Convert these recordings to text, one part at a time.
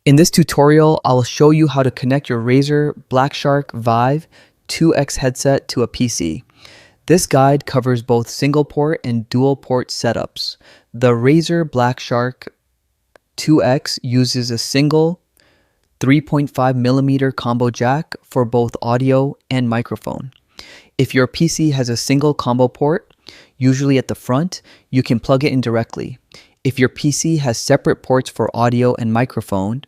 In this tutorial, I'll show you how to connect your Razer BlackShark Vive 2X headset to a PC. This guide covers both single port and dual port setups. The Razer BlackShark 2X uses a single 3.5mm combo jack for both audio and microphone. If your PC has a single combo port, usually at the front, you can plug it in directly. If your PC has separate ports for audio and microphone,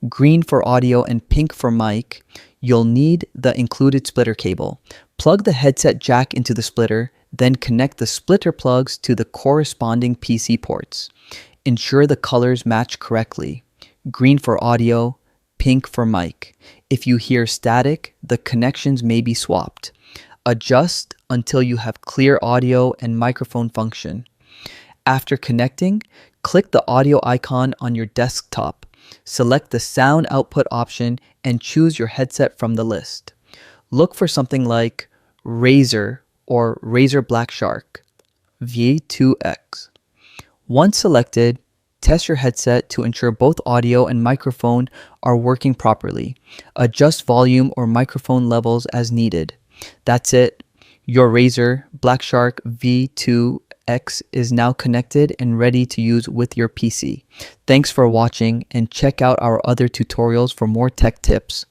green for audio and pink for mic, you'll need the included splitter cable. Plug the headset jack into the splitter, then connect the splitter plugs to the corresponding PC ports. Ensure the colors match correctly. Green for audio, pink for mic. If you hear static, the connections may be swapped. Adjust until you have clear audio and microphone function. After connecting, click the audio icon on your desktop. Select the sound output option and choose your headset from the list. Look for something like Razer or Razer BlackShark V2X. Once selected, test your headset to ensure both audio and microphone are working properly. Adjust volume or microphone levels as needed. That's it. Your Razer BlackShark V2X is now connected and ready to use with your PC. Thanks for watching and check out our other tutorials for more tech tips.